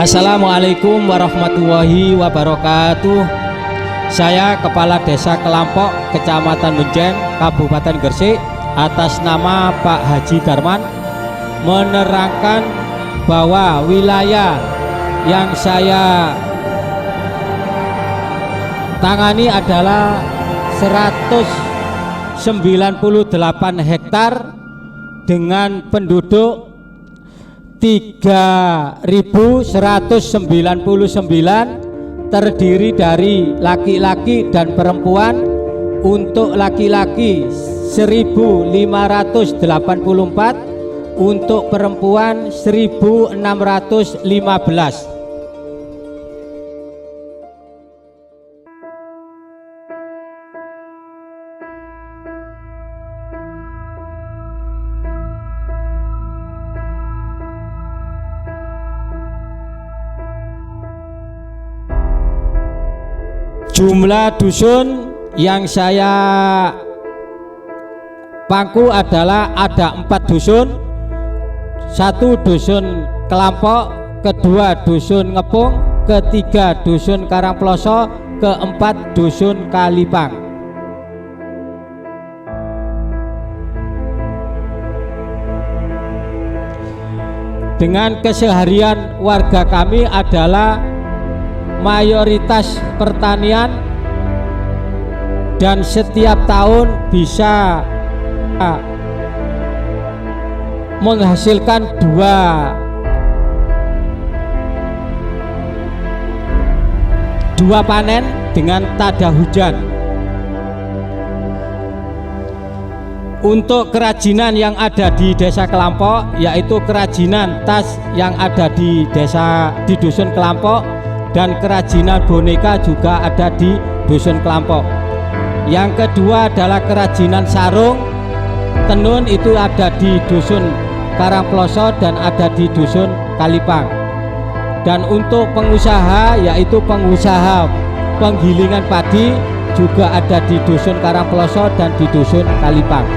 Assalamualaikum warahmatullahi wabarakatuh. Saya Kepala Desa Kelampok, Kecamatan Menjen, Kabupaten Gresik, atas nama Pak Haji Darman menerangkan bahwa wilayah yang saya tangani adalah 198 hektar dengan penduduk 3.199, terdiri dari laki-laki dan perempuan. Untuk laki-laki 1.584, untuk perempuan 1.615. Jumlah dusun yang saya pangku adalah ada 4 dusun. 1 dusun Kelampok, kedua dusun Ngepung, ketiga dusun Karangploso, keempat dusun Kalipang. Dengan keseharian warga kami adalah mayoritas pertanian, dan setiap tahun bisa menghasilkan dua panen dengan tada hujan. Untuk kerajinan yang ada di Desa Kelampok, yaitu kerajinan tas yang ada di dusun Kelampok, dan kerajinan boneka juga ada di dusun Kelampok. Yang kedua adalah kerajinan sarung tenun, itu ada di dusun Karangploso dan ada di dusun Kalipang. Dan untuk pengusaha, yaitu pengusaha penggilingan padi, juga ada di dusun Karangploso dan di dusun Kalipang.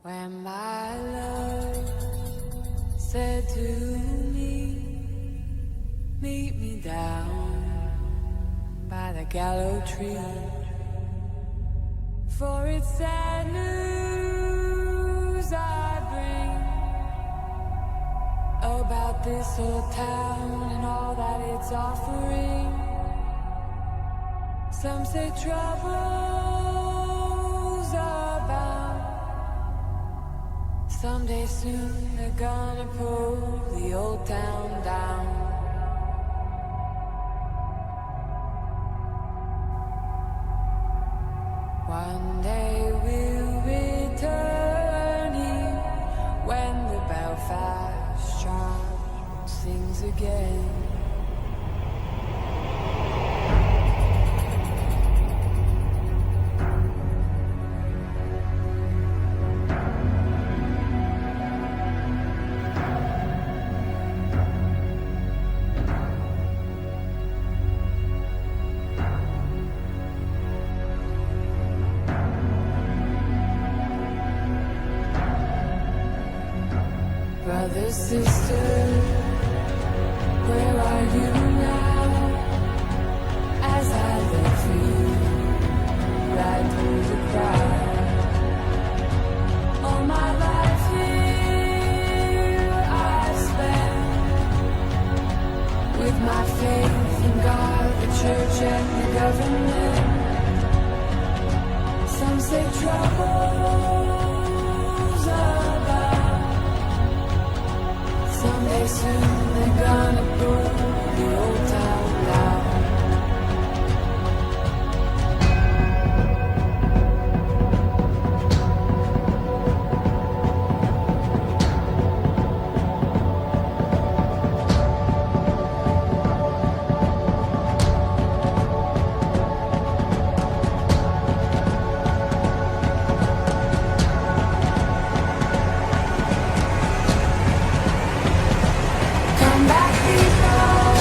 When my love said to me, meet me down by the gallows tree, for it's sad news I bring about this old town and all that it's offering. Some say troubles abound. Someday soon they're gonna pull the old town down. sister, where are you now? As I look for you, right through the crowd. All my life here I've spent with my faith in God, the church and the government. Some say troubles abound. Someday soon they're gonna burn the old town down. Come back, people.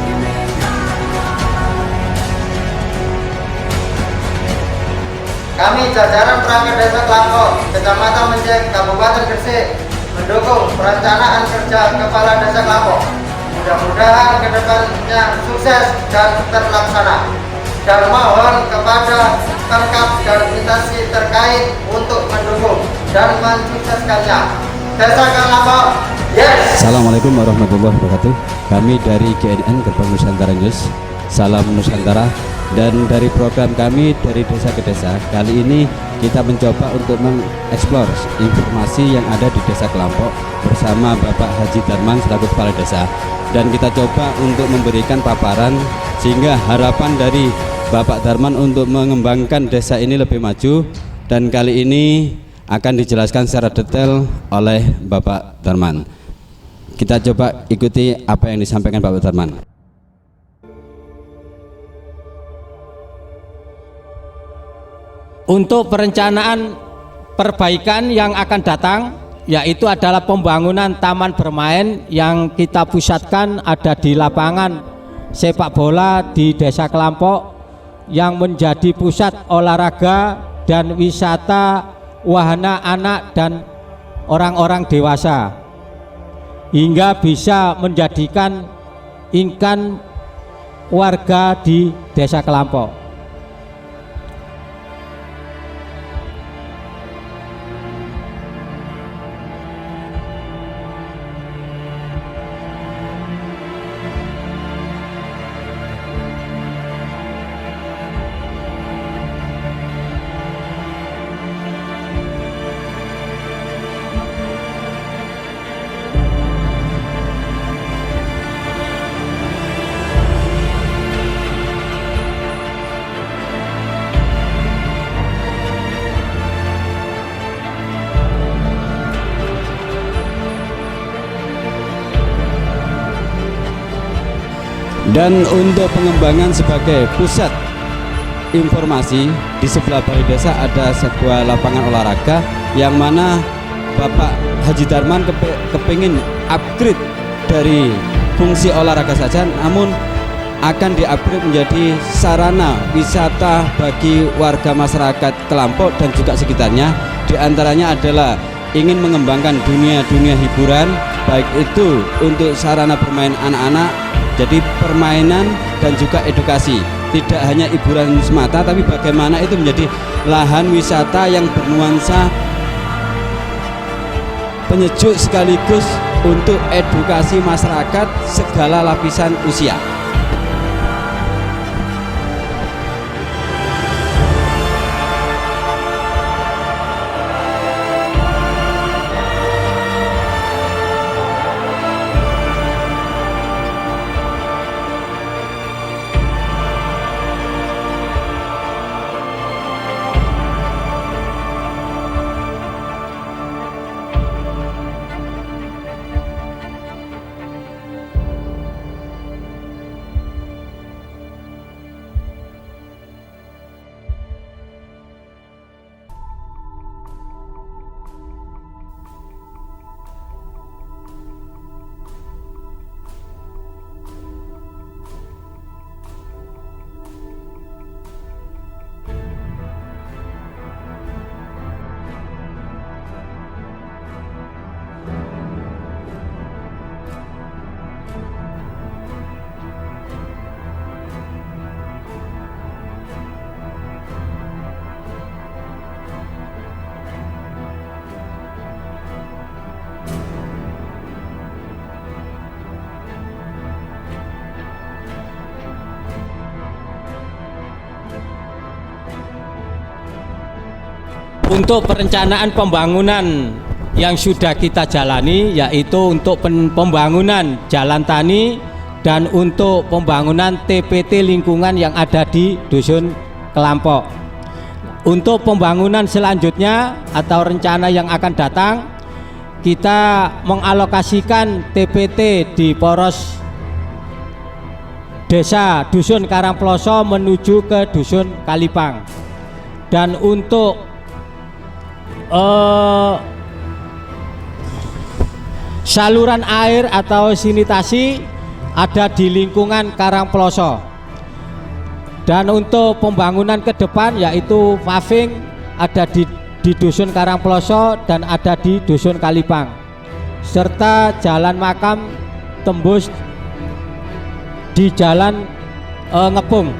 You made my heart. Kami jajaran perangkat Desa Kelangko, Kecamatan Mencek, Kabupaten Gresik, mendukung perencanaan kerja Kepala Desa Kelangko. Mudah-mudahan kedepannya sukses dan terlaksana. Dan mohon kepada Pemkab dan instansi terkait untuk mendukung dan mensukseskannya. Desa Kelangko, yes! Assalamualaikum warahmatullahi wabarakatuh. Kami dari GNN Gerbang Nusantara News, Salam Nusantara. Dan dari program kami dari desa ke desa, kali ini kita mencoba untuk mengeksplor informasi yang ada di Desa Kelampok bersama Bapak Haji Darman selaku Kepala Desa. Dan kita coba untuk memberikan paparan sehingga harapan dari Bapak Darman untuk mengembangkan desa ini lebih maju. Dan kali ini akan dijelaskan secara detail oleh Bapak Darman. Kita coba ikuti apa yang disampaikan Bapak Darman. Untuk perencanaan perbaikan yang akan datang, yaitu adalah pembangunan taman bermain yang kita pusatkan ada di lapangan sepak bola di Desa Kelampok yang menjadi pusat olahraga dan wisata wahana anak dan orang-orang dewasa, hingga bisa menjadikan income warga di Desa Kelampok. Dan untuk pengembangan sebagai pusat informasi, di sebelah balai desa ada sebuah lapangan olahraga yang mana Bapak Haji Darman kepingin upgrade dari fungsi olahraga saja, namun akan di-upgrade menjadi sarana wisata bagi warga masyarakat Kelampok dan juga sekitarnya. Di antaranya adalah ingin mengembangkan dunia hiburan, baik itu untuk sarana bermain anak-anak, jadi permainan dan juga edukasi. Tidak hanya hiburan semata, tapi bagaimana itu menjadi lahan wisata yang bernuansa penyejuk sekaligus untuk edukasi masyarakat segala lapisan usia. Untuk perencanaan pembangunan yang sudah kita jalani, yaitu untuk pembangunan jalan tani dan untuk pembangunan TPT lingkungan yang ada di Dusun Kelampok. Untuk pembangunan selanjutnya atau rencana yang akan datang, kita mengalokasikan TPT di poros desa Dusun Karangploso menuju ke Dusun Kalipang. Dan untuk saluran air atau sanitasi ada di lingkungan Karangploso. Dan untuk pembangunan ke depan yaitu paving ada di Dusun Karangploso dan ada di Dusun Kalipang, serta jalan makam tembus di Jalan Ngepung.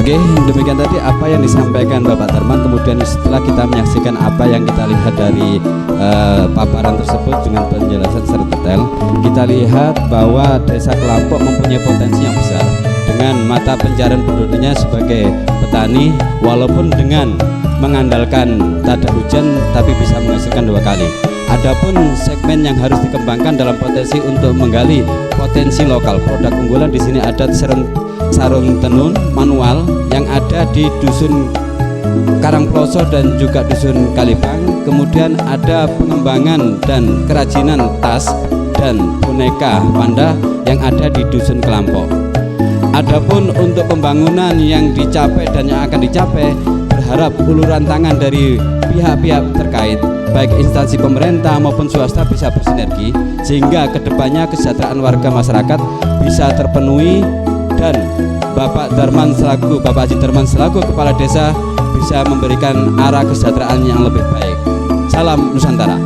Oke, demikian tadi apa yang disampaikan Bapak Darman. Kemudian setelah kita menyaksikan apa yang kita lihat dari paparan tersebut dengan penjelasan secara detail, kita lihat bahwa Desa Kelampok mempunyai potensi yang besar dengan mata pencarian penduduknya sebagai petani, walaupun dengan mengandalkan tada hujan tapi bisa menghasilkan 2 kali. Adapun segmen yang harus dikembangkan dalam potensi untuk menggali potensi lokal produk unggulan, di sini ada sarung tenun manual yang ada di dusun Karangploso dan juga dusun Kalibang. Kemudian ada pengembangan dan kerajinan tas dan boneka panda yang ada di dusun Kelampok. Adapun untuk pembangunan yang dicapai dan yang akan dicapai, berharap uluran tangan dari pihak-pihak terkait baik instansi pemerintah maupun swasta bisa bersinergi sehingga kedepannya kesejahteraan warga masyarakat bisa terpenuhi dan Bapak Haji Darman selaku kepala desa bisa memberikan arah kesejahteraan yang lebih baik. Salam Nusantara.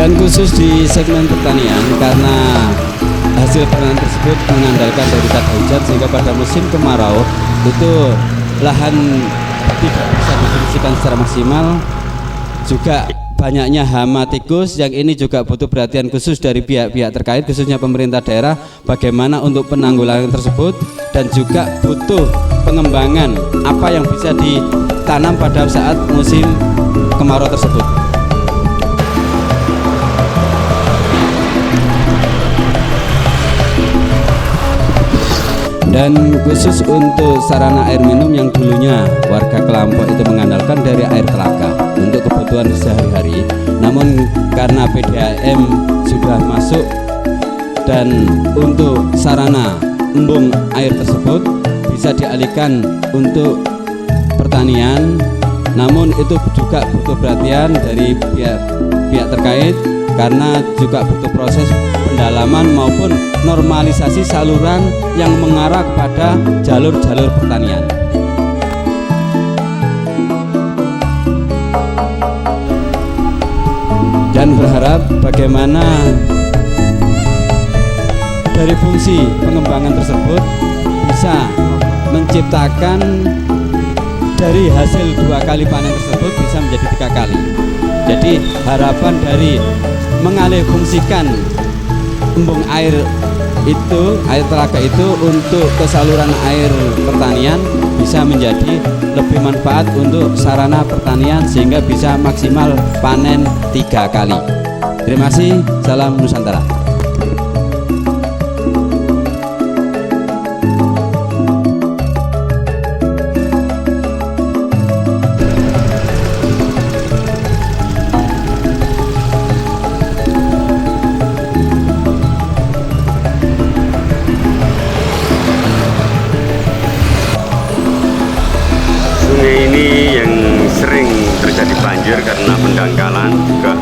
Dan khusus di segmen pertanian, karena hasil panen tersebut mengandalkan dari tada hujan sehingga pada musim kemarau itu lahan tidak bisa difungsikan secara maksimal. Juga banyaknya hama tikus yang ini juga butuh perhatian khusus dari pihak-pihak terkait, khususnya pemerintah daerah, bagaimana untuk penanggulangan tersebut, dan juga butuh pengembangan apa yang bisa ditanam pada saat musim kemarau tersebut. Dan khusus untuk sarana air minum yang dulunya warga Kelampok itu mengandalkan dari air telaga untuk kebutuhan sehari-hari, namun karena PDAM sudah masuk dan untuk sarana embung air tersebut bisa dialihkan untuk pertanian, namun itu juga butuh perhatian dari pihak terkait karena juga butuh proses pendalaman maupun normalisasi saluran yang mengarah kepada jalur-jalur pertanian. Dan berharap bagaimana dari fungsi pengembangan tersebut bisa menciptakan dari hasil 2 kali panen tersebut bisa menjadi 3 kali. Jadi harapan dari mengalih fungsikan embung air itu, air telaga itu untuk ke saluran air pertanian bisa menjadi lebih manfaat untuk sarana pertanian sehingga bisa maksimal panen 3 kali. Terima kasih, salam Nusantara. Karena pendangkalan juga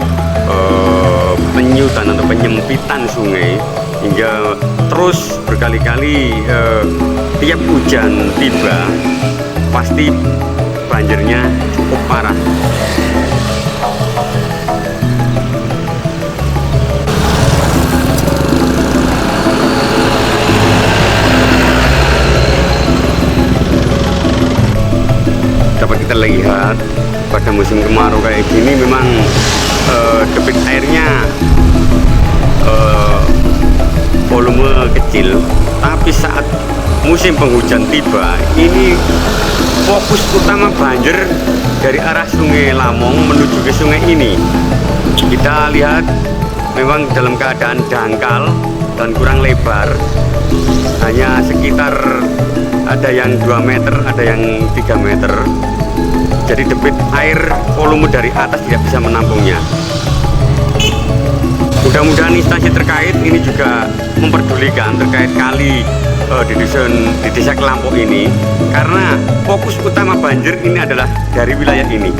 penyutan atau penyempitan sungai hingga terus berkali-kali tiap hujan tiba pasti banjirnya cukup parah. Dapat kita lihat pada musim kemarau kayak gini memang debit airnya volume kecil, tapi saat musim penghujan tiba ini fokus utama banjir dari arah Sungai Lamong menuju ke sungai ini. Kita lihat memang dalam keadaan dangkal dan kurang lebar, hanya sekitar ada yang 2 meter, ada yang 3 meter. Jadi debit air volume dari atas tidak bisa menampungnya. Mudah-mudahan instansi terkait ini juga memperdulikan terkait kali di desa Kelampok ini, karena fokus utama banjir ini adalah dari wilayah ini.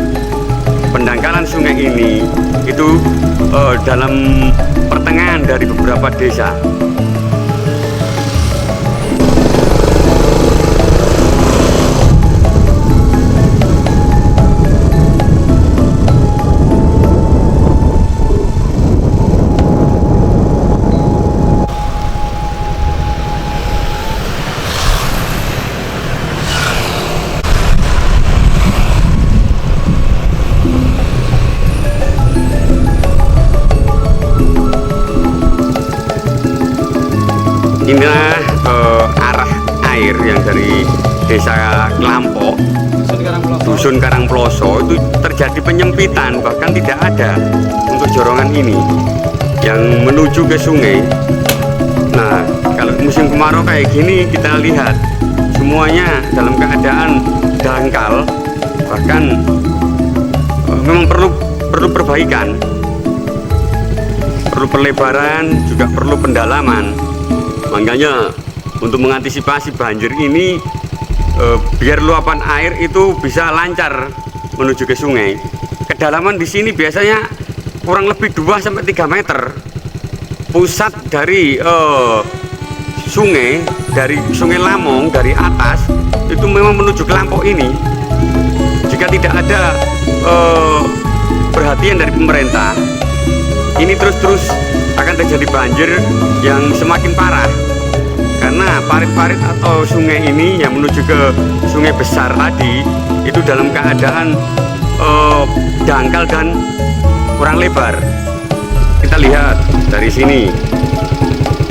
Pendangkalan sungai ini itu dalam pertengahan dari beberapa desa. Inilah arah air yang dari desa Kelampok, dusun Karangploso itu terjadi penyempitan, bahkan tidak ada untuk jorongan ini yang menuju ke sungai. Nah, kalau musim kemarau kayak gini kita lihat semuanya dalam keadaan dangkal, bahkan memang perlu perbaikan, perlu perlebaran, juga perlu pendalaman. Makanya untuk mengantisipasi banjir ini, biar luapan air itu bisa lancar menuju ke sungai. Kedalaman di sini biasanya kurang lebih 2-3 meter. Pusat dari sungai, dari Sungai Lamong dari atas itu memang menuju Kelampok ini. Jika tidak ada perhatian dari pemerintah, ini terus akan terjadi banjir yang semakin parah, karena parit-parit atau sungai ini yang menuju ke sungai besar tadi itu dalam keadaan dangkal dan kurang lebar. Kita lihat dari sini,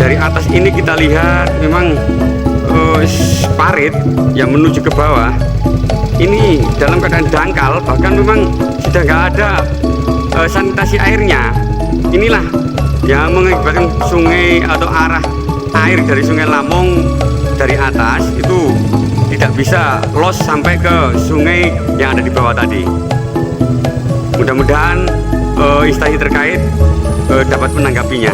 dari atas ini kita lihat memang parit yang menuju ke bawah ini dalam keadaan dangkal, bahkan memang sudah nggak ada sanitasi airnya. Inilah yang mengakibatkan sungai atau arah air dari Sungai Lamong dari atas itu tidak bisa los sampai ke sungai yang ada di bawah tadi. Mudah-mudahan instansi terkait dapat menanggapinya.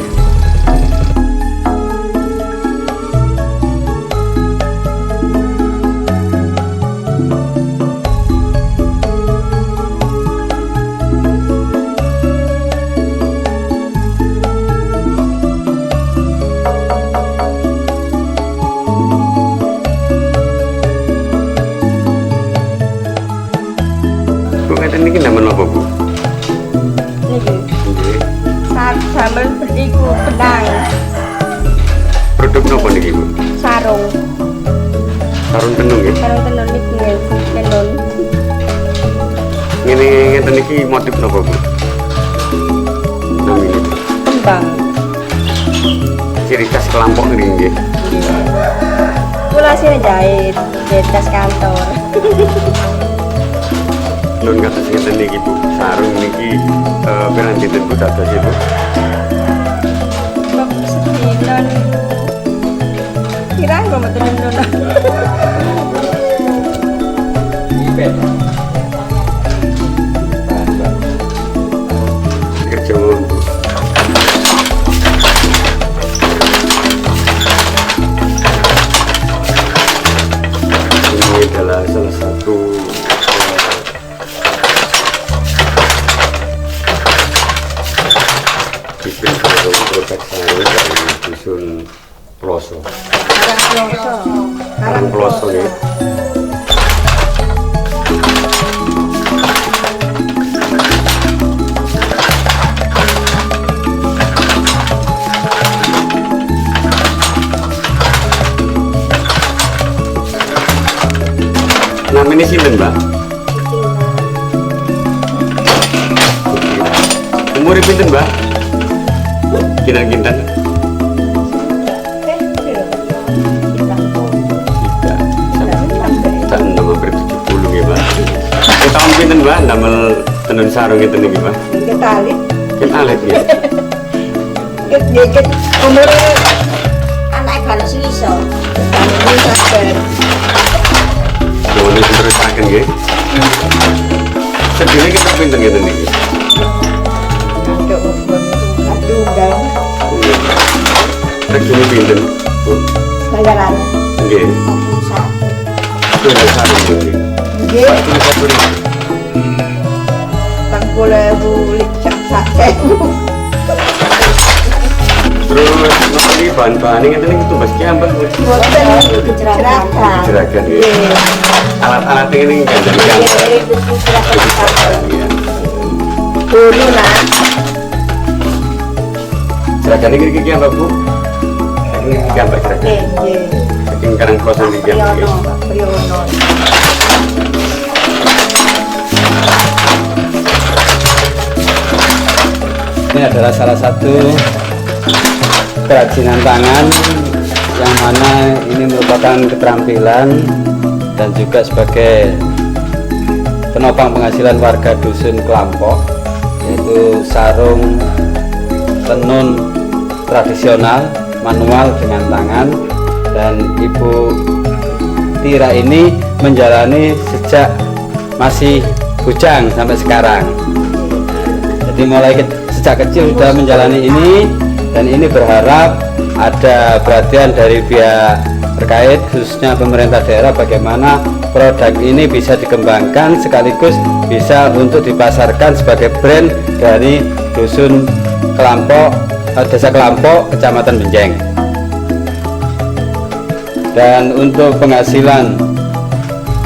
Ini nama apa, Bu? Niki. Sambal iku pedang. Produk apa niki, Bu? Sarung. Sarung tenun ya? Sarung tenun niku tenun. Ngene ngeten iki motif napa, Bu? Namanya Kembang. ciri khas Kelampok ini nggih. Kula sih jahit tas kantor. Nun kados ngeten niki, Bu. Sarung niki pirang dinten Bu dados ibu? Kok sedina niku. Kira kok mboten nun. Kerja Bu. Ini adalah salah satu bibit sarung produk sarung dari dusun Ploso. Karangploso ya. Namanya sinten, Mbak? Umur pinten, Mbak? Kinten-kinten. Tidak, hampir 70 Tahun pinten Mbak damel tenun sarung itu niki Mbak? Kita alit. Kita alit ya. Kita umur anak kalau sih iso. Ini sabar. Ini terusaken nggih. Sedene kita pinten ngeten niki. Untuk aduh dan Regine pinten? Bu. bayaran. Nggih. Tenun sarung niki. Nggih, Tenun sarung. 40.000 licak sasewu. Terus nanti bahan-bahannya ngeten niki tumbas kiambak. Boten jeragan. Jeragan ya. Alat-alat ini gandeng kiambak. Dulu lah. Jeragan ini kiambak Bu. Ini kiambak jeragan. Nggih. Saking karang kosan iki kiambak. Priyono. Ini adalah salah satu kerajinan tangan yang mana ini merupakan keterampilan dan juga sebagai penopang penghasilan warga dusun Kelampok, yaitu sarung tenun tradisional manual dengan tangan. Dan Ibu Tira ini menjalani sejak masih bujang sampai sekarang. Jadi mulai sejak kecil sudah menjalani ini, dan ini berharap ada perhatian dari pihak terkait khususnya pemerintah daerah bagaimana produk ini bisa dikembangkan sekaligus bisa untuk dipasarkan sebagai brand dari dusun Kelampok, desa Kelampok, kecamatan Benjeng. Dan untuk penghasilan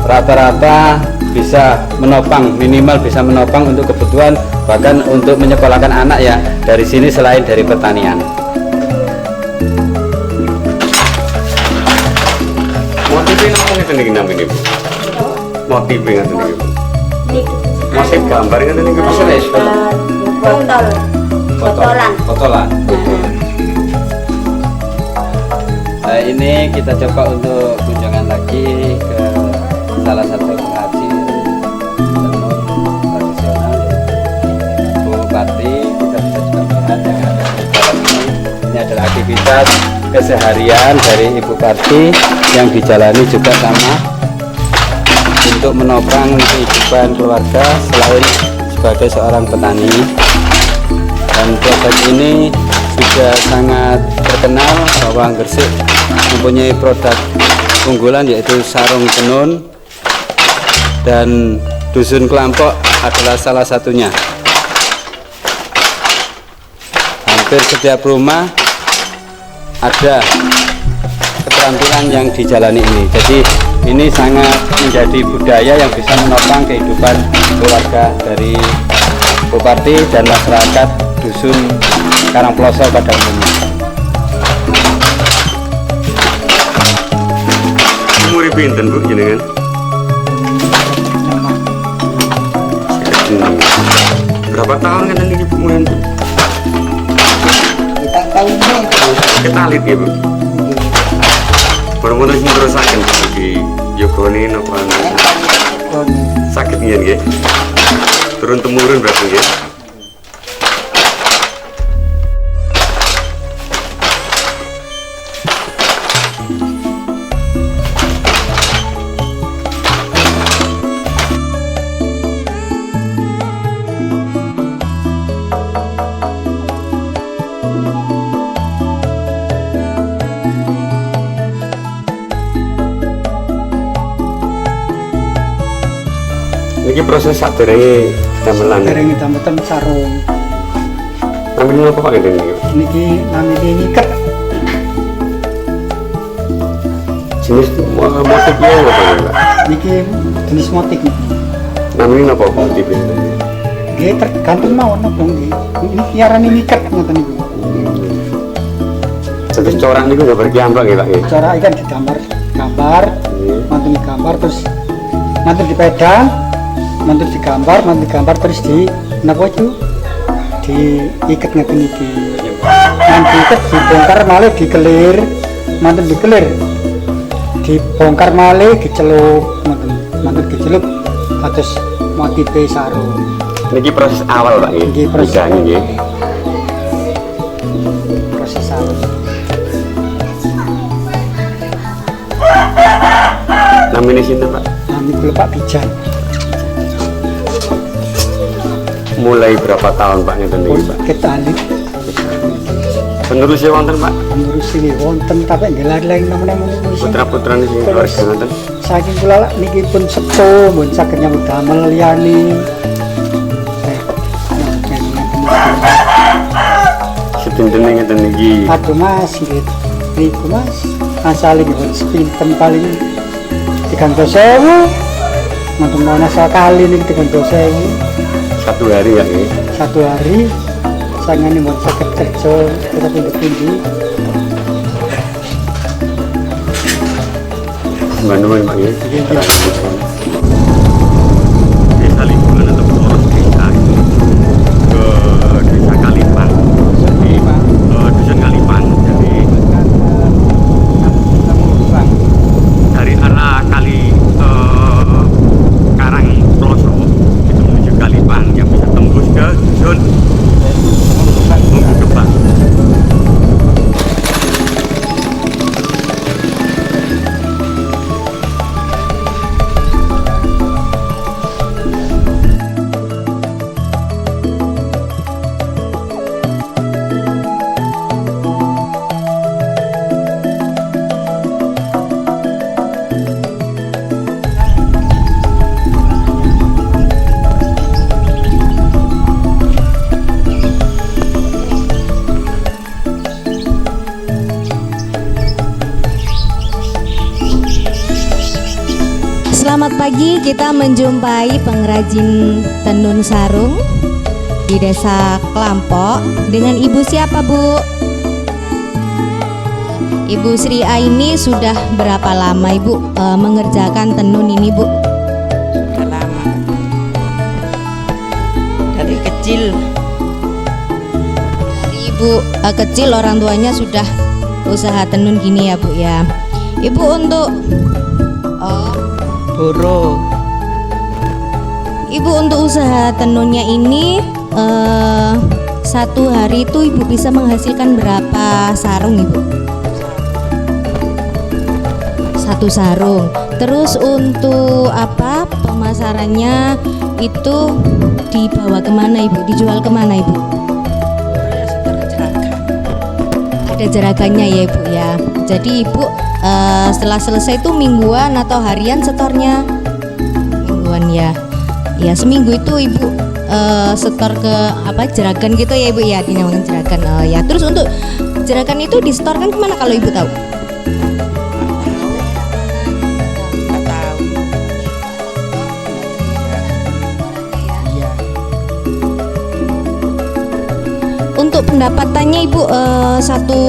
rata-rata bisa menopang, minimal bisa menopang untuk kebutuhan bahkan untuk menyekolahkan anak ya dari sini selain dari pertanian. Motifnya apa ngeten niki namanya Bu? Motifnya ngeten niki Bu. Motif gambar ngeten niki Bu. Botolan. Nah, ini kita coba untuk kunjungan lagi ke salah satu pengrajin tenun tradisional yaitu Bu Pati. Kita bisa juga melihat yang ada di dalam ini. Ini adalah aktivitas keseharian dari Ibu Pati yang dijalani juga sama untuk menopang kehidupan keluarga selain sebagai seorang petani. Dan produk ini sudah sangat terkenal bahwa Gresik mempunyai produk unggulan yaitu sarung tenun, dan dusun Kelampok adalah salah satunya. Hampir setiap rumah ada keterampilan yang dijalani ini. Jadi ini sangat menjadi budaya yang bisa menopang kehidupan keluarga dari Bupati dan masyarakat dusun Karangploso pada umumnya. Umur pinten Bu jenengan? Berapa tahun ngeten niki Bu umurnya Bu? Kita alit ya Bu. Baru-baru sing terusaken Bu di Yogoni napa sakit nggih nggih. Turun temurun berarti nggih. Ini proses sadurunge damelan. Dereng dametan sarung. Namanya apa Pak ngeten niki? Niki namine ngiket. Jenis motifnya apa Pak? Niki jenis motif niki. Namanya apa motifnya? Nggih tergantung mawon napa nggih. Ini kiarane ngiket ngoten niku. Jadi corak niku gambar kiambak nggih Pak nggih. Cara ikan gambar, mantun gambar terus mantun dipedang, mantun digambar terus di napa itu diiket ngeten iki. Nanti iket dibongkar malih dikelir, mantun dikelir. Dibongkar malih dicelup, mantun dicelup terus motife sarung. Niki proses awal Pak Niki nggih. proses Nggih nggih. Proses sarung. Namanya sinten Pak? Nami kula Pak Bijan. Mulai berapa tahun Pak ngeten niki Pak? Ketali Penerusnya wonten Pak? ngurus ini wonten tapi ngelar-lar nama-nama ngurus. Putra-putrane sing keluarga ngoten. Saking kula lak niki pun sepuh mun saged nyambut damel liyane. Sedentene ngeten niki. Aduh Mas, niku Mas, asale pun sepinten paling 300.000. Mantu mau sekali nih 300.000 Satu hari ya nggih. satu hari. Sangane mau saged kerja kita tinggi. Nuwun Pak nggih. Desa lingkungan atau poros desa itu ke desa Kalipan. Jadi dusun Kalipan. Jadi dari arah kali Karang Ploso itu menuju Kalipan yang bisa tembus ke dusun Munggu Gebang. Selamat pagi, kita menjumpai pengrajin tenun sarung di Desa Kelampok dengan Ibu siapa Bu? Ibu Sri Aini sudah berapa lama Ibu mengerjakan tenun ini Bu? Sudah lama. Dari kecil. Dari Ibu kecil orang tuanya sudah usaha tenun gini ya Bu ya. Ibu untuk Boro. Ibu untuk usaha tenunnya ini satu hari itu Ibu bisa menghasilkan berapa sarung Ibu? Satu sarung. Terus untuk apa pemasarannya itu dibawa kemana Ibu? Dijual kemana Ibu? Ya setor jeragan. Ada jeragannya ya Ibu ya. Jadi Ibu setelah selesai itu mingguan atau harian setornya? Mingguan ya. Ya seminggu itu Ibu setor ke apa jeragan gitu ya Ibu ya, dinamakan jeragan. Ya terus untuk jeragan itu disetorkan kemana kalau Ibu tahu? Nggak tahu. Iya. Untuk pendapatannya Ibu satu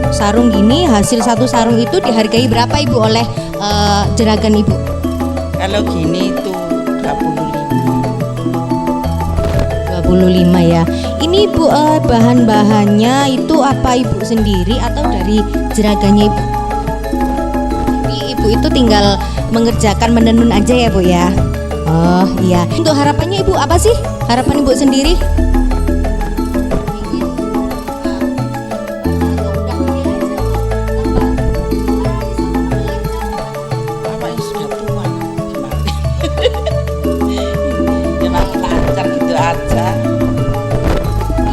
sarung gini, hasil satu sarung itu dihargai berapa Ibu oleh jeragan Ibu? Kalau gini itu 25 ya. Ini Ibu bahan-bahannya itu apa Ibu sendiri atau dari jeragannya Ibu? Jadi Ibu itu tinggal mengerjakan menenun aja ya Bu ya. Oh iya. Untuk harapannya Ibu apa sih? Harapan Ibu sendiri? apa yang sudah tua gimana? Ya malah lancar gitu aja.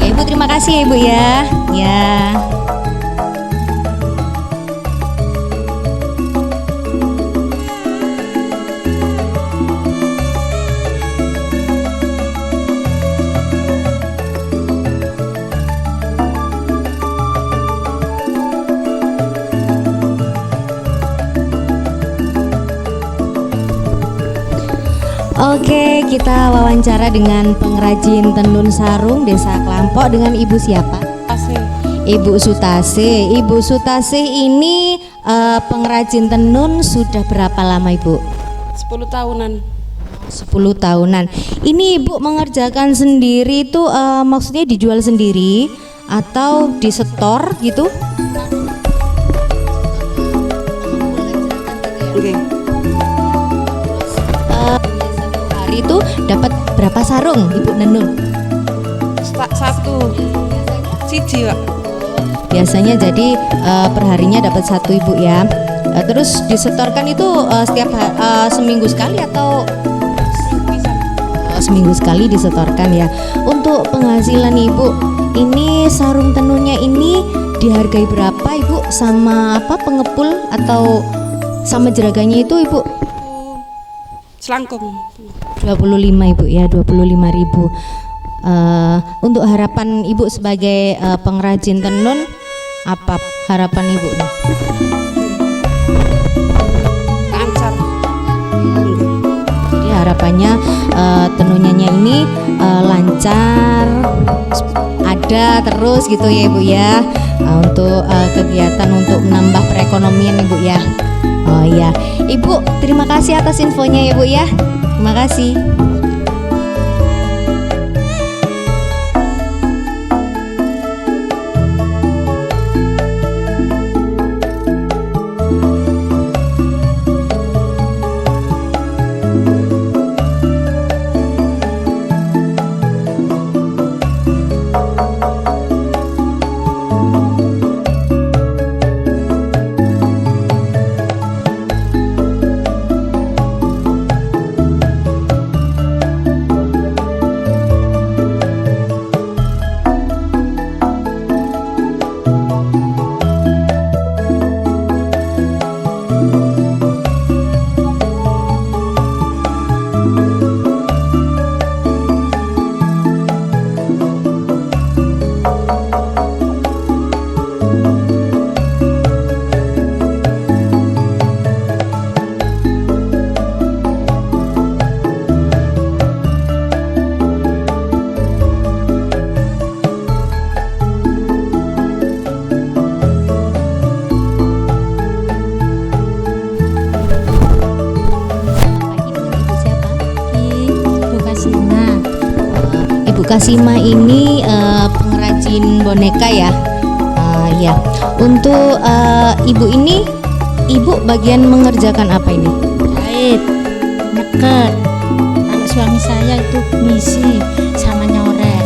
Ya Ibu terima kasih ya Ibu ya. Ya. Oke, kita wawancara dengan pengrajin tenun sarung Desa Kelampok dengan Ibu siapa? Asik. Ibu Sutase. Ibu Sutase ini pengrajin tenun sudah berapa lama Ibu? 10 tahunan. 10 tahunan. Ini Ibu mengerjakan sendiri itu maksudnya dijual sendiri atau disetor gitu? Oke. Satu hari sekali itu dapat berapa sarung Ibu Nenun? Satu. Siji, Pak. Biasanya jadi perharinya dapat satu Ibu ya. Terus disetorkan itu setiap seminggu sekali atau seminggu sekali disetorkan ya. Untuk penghasilan Ibu, ini sarung tenunnya ini dihargai berapa Ibu, sama apa pengepul atau sama jeraganya itu Ibu? Selangkung. 25 Ibu ya, 25.000. Untuk harapan Ibu sebagai pengrajin tenun, apa harapan Ibu nih? Lancar. Jadi harapannya tenunnya ini lancar, ada terus gitu ya Ibu ya. Untuk kegiatan untuk menambah perekonomian Ibu ya. Oh iya, Ibu terima kasih atas infonya ya Bu ya. Terima kasih. Ibu Kasima ini pengrajin boneka ya. Ya. Untuk Ibu ini, Ibu bagian mengerjakan apa ini? Jahit, nyeket. Kalau suami saya itu ngisi sama nyorek.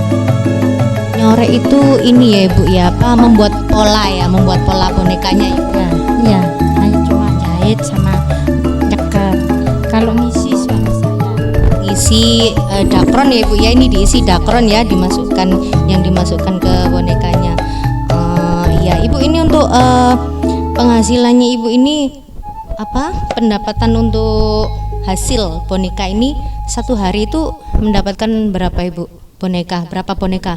Nyorek itu ini ya Ibu ya, apa membuat pola ya, membuat pola bonekanya ya. Iya, saya cuma jahit sama nyeket. Kalau ngisi suami saya. Isi dakron ya Ibu ya, ini diisi dakron ya, yang dimasukkan ke bonekanya. Ya Ibu, ini untuk penghasilannya Ibu ini apa, pendapatan untuk hasil boneka ini satu hari itu mendapatkan berapa Ibu? Berapa boneka?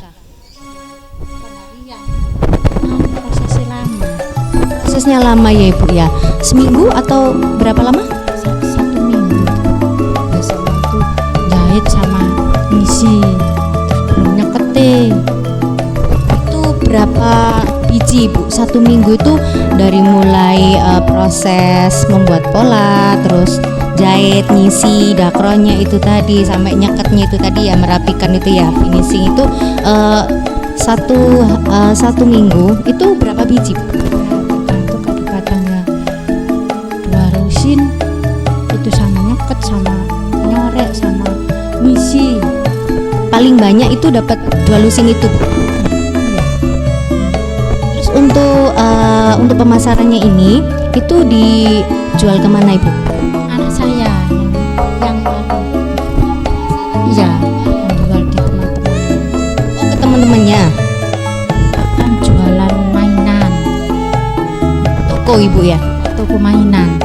Prosesnya lama ya Ibu ya, seminggu atau berapa lama? Satu minggu. Biasanya itu jahit sama ngisi, terus nyeketin. Itu berapa biji Ibu? Satu minggu itu dari mulai proses membuat pola, terus jahit, ngisi dakronnya itu tadi, sampai nyeketnya itu tadi ya, merapikan itu ya, finishing itu satu minggu itu berapa biji Bu? Itu kadang-kadangnya 2 lusin itu sama nyeket sama nyorek sama ngisi. Paling banyak itu dapat 2 lusin itu Bu. Terus untuk pemasarannya ini itu dijual kemana Ibu? Anak saya yang iya, jual di teman-teman. Oh, ke teman-temannya. Kan jualan mainan, Toko Ibu ya. toko mainan.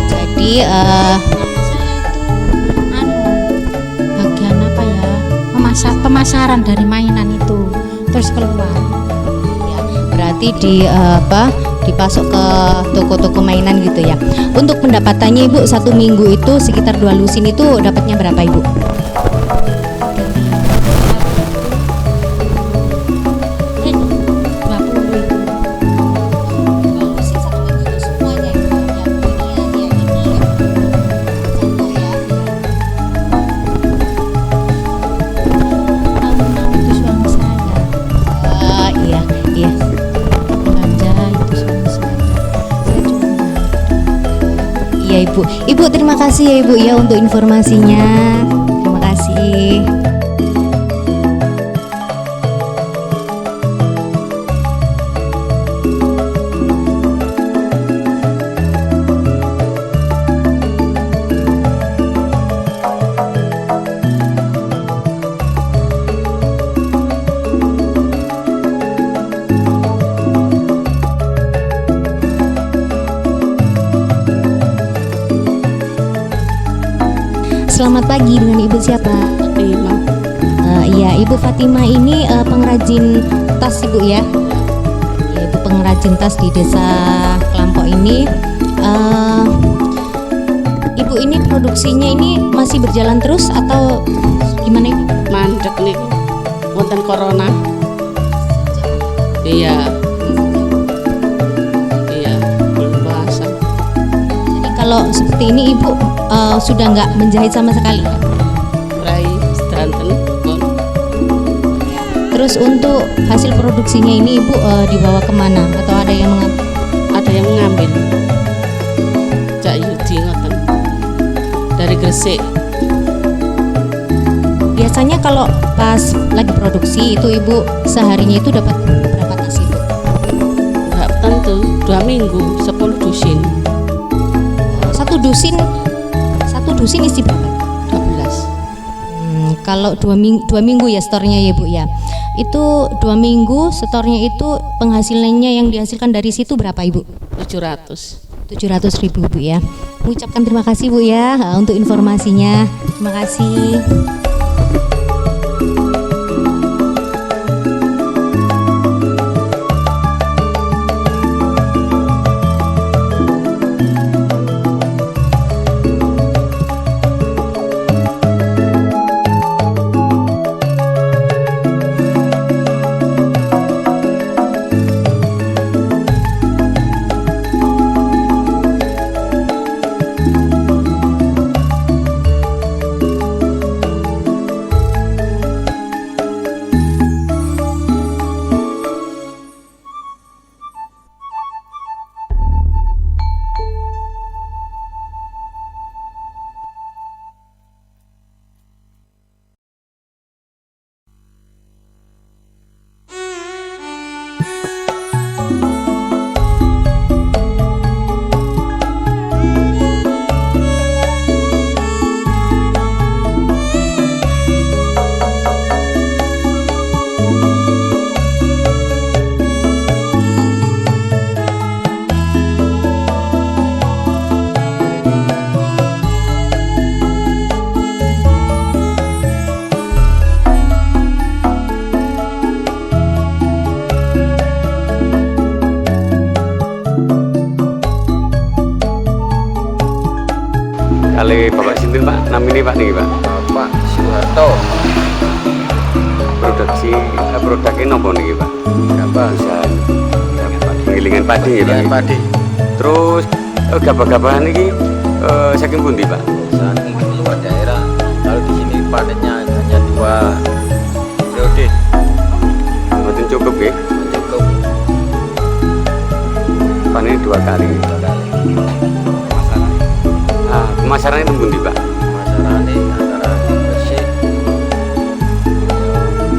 Jadi Saya itu bagian apa ya, pemasaran dari mainan itu terus keluar. ya, berarti dipasok ke toko-toko mainan gitu ya. Untuk pendapatannya Ibu satu minggu itu sekitar 2 lusin itu dapatnya berapa Ibu? Dari 20 itu. Tahun-tahun itu suami saya Iya. belanja, itu suami saya. Saya cuma Iya Ibu Bu. Ibu terima kasih ya Ibu ya untuk informasinya. Terima kasih. Selamat pagi, dengan Ibu siapa? Fatima. Iya, Ibu Fatima ini pengrajin tas Ibu ya. Ya, Ibu pengrajin tas di Desa Kelampok ini. Ibu ini produksinya ini masih berjalan terus atau gimana Ibu? Mandek nih, wonten corona. Iya. Iya, belum puasa. Jadi kalau seperti ini Ibu sudah nggak menjahit sama sekali. Rai sedanten pun. Terus untuk hasil produksinya ini Ibu dibawa kemana atau ada yang mengambil? Ada yang mengambil. Cak Yudi ngoten. Dari Gresik. Biasanya kalau pas lagi produksi itu Ibu seharinya itu dapat berapa tas Ibu? Enggak tentu, 2 minggu 10 dusin. Satu dusin isi berapa? 12. Kalau 2 minggu ya stornya ya Bu ya. Itu 2 minggu setornya itu penghasilannya yang dihasilkan dari situ berapa Ibu? 700.000 Bu ya. Mengucapkan terima kasih Bu ya untuk informasinya. Terima kasih. Kali Bapak Sinten Pak, namanya Pak nih Pak. Pak Soeharto. Produknya nopo nih Pak? Gambar. Penggilingan padi ya Pak. Padi. Terus gabah-gabahan ini saking pundi Pak? Saking luar daerah. Kalau di sini panennya hanya 2 periode. Mboten cukup ya? Cukup. Panen 2 kali. Pemasaran itu pundi Pak? Pemasaran ini antara Gresik,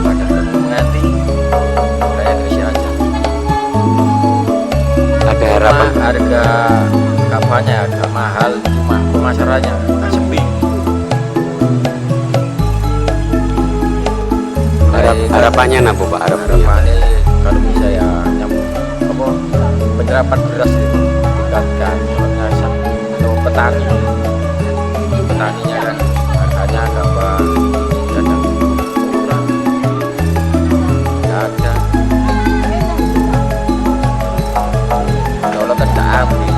pada menganti kayak Gresik aja. Ada harapan? Harga kapalnya agak mahal, cuma pemasarannya agak sepi. Harapannya apa Pak? Harapannya kalau bisa ya penyerapan beras itu ditingkatkan untuk petani. Petaninya kan harganya agak kadang kurang, nggak ada. Kalau tidak ambil,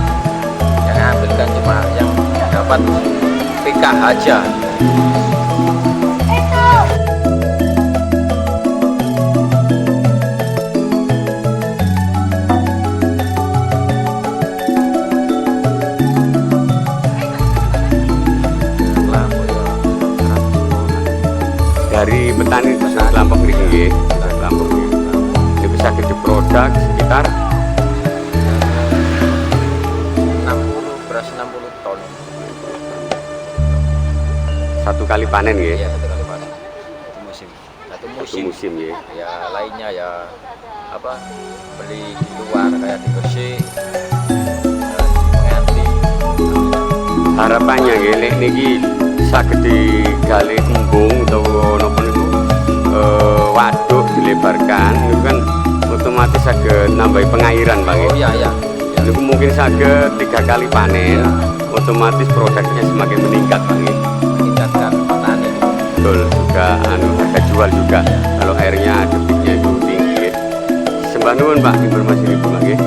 yang ambil kan cuma yang dapat PK aja. Dari petani Dusun Kelampok ini nggih, Kelampok ini. Dia bisa gede produk sekitar 60 beras 60 ton. Satu kali panen ya. Iya, satu kali panen. Satu musim ya. Ya lainnya ya apa beli di luar kayak di Gresik, Penganti. Harapannya ya nek niki saged digali embung utawa napa niku waduk dilebarkan itu kan otomatis saged nambahi pengairan Pak. Oh iya. Niku mungkin saged 3 kali panen, otomatis produknya semakin meningkat Pak. Meningkatkan petani. Betul, juga harga jual juga kalau airnya debitnya itu tinggi. Sembah nuwun Pak informasi niku Pak nggih.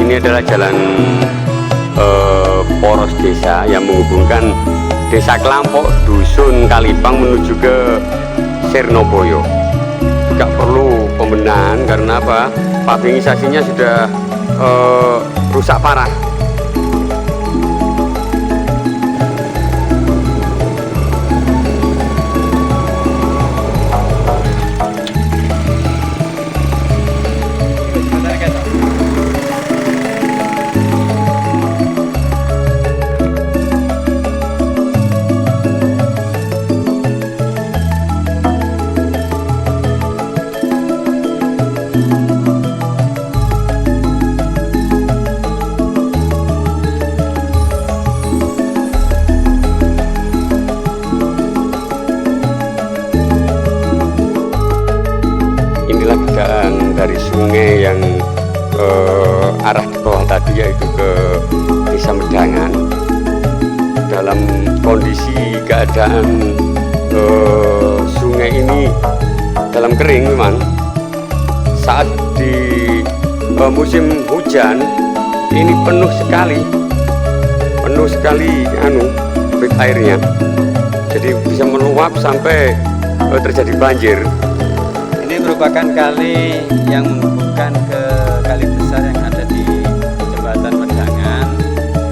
Ini adalah jalan poros desa yang menghubungkan Desa Kelampok, Dusun Kalipang menuju ke Sirnoboyo. Tidak perlu pembenahan karena apa? Pavingisasinya sudah rusak parah. Dari sungai yang arah di bawah tadi yaitu ke Desa Medangan dalam kondisi keadaan sungai ini dalam kering memang. Saat di musim hujan ini penuh sekali debit airnya, jadi bisa meluap sampai terjadi banjir. Ini merupakan kali yang menghubungkan ke kali besar yang ada di Jembatan Medangan,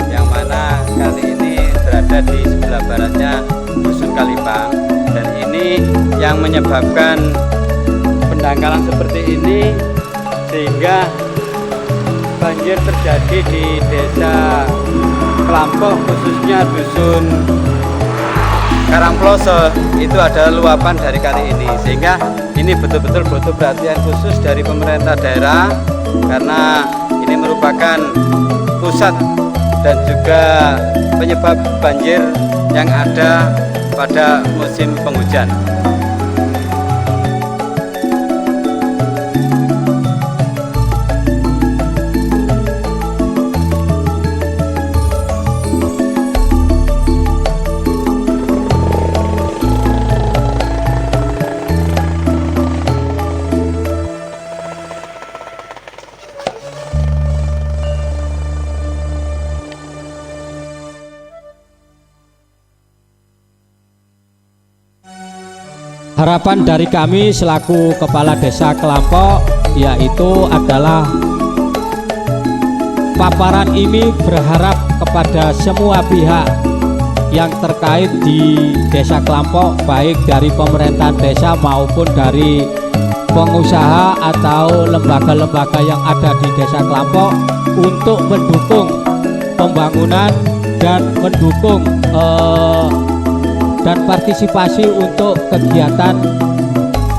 yang mana kali ini berada di sebelah baratnya Dusun Kalipang, dan ini yang menyebabkan pendangkalan seperti ini sehingga banjir terjadi di Desa Kelampok, khususnya Dusun Karangploso. Itu ada luapan dari kali ini, sehingga ini betul-betul butuh perhatian khusus dari pemerintah daerah karena ini merupakan pusat dan juga penyebab banjir yang ada pada musim penghujan. Harapan dari kami selaku Kepala Desa Kelampok yaitu adalah paparan ini berharap kepada semua pihak yang terkait di Desa Kelampok, baik dari pemerintahan desa maupun dari pengusaha atau lembaga-lembaga yang ada di Desa Kelampok untuk mendukung pembangunan dan mendukung dan partisipasi untuk kegiatan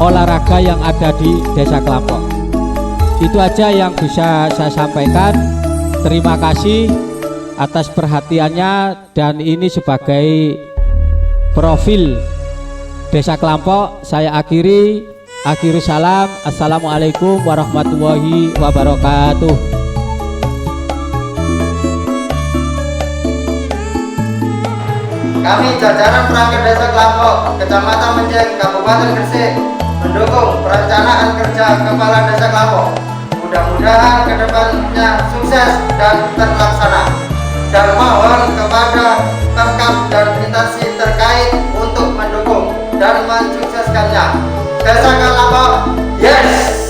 olahraga yang ada di Desa Kelampok. Itu aja yang bisa saya sampaikan. Terima kasih atas perhatiannya, dan ini sebagai profil Desa Kelampok saya akhiri salam. Assalamualaikum warahmatullahi wabarakatuh. Kami jajaran perangkat Desa Kelampok, Kecamatan Menceng, Kabupaten Gresik, mendukung perencanaan kerja Kepala Desa Kelampok. Mudah-mudahan kedepannya sukses dan terlaksana. dan mohon kepada Pemkab dan instansi terkait untuk mendukung dan mensukseskannya. Desa Kalampok, yes!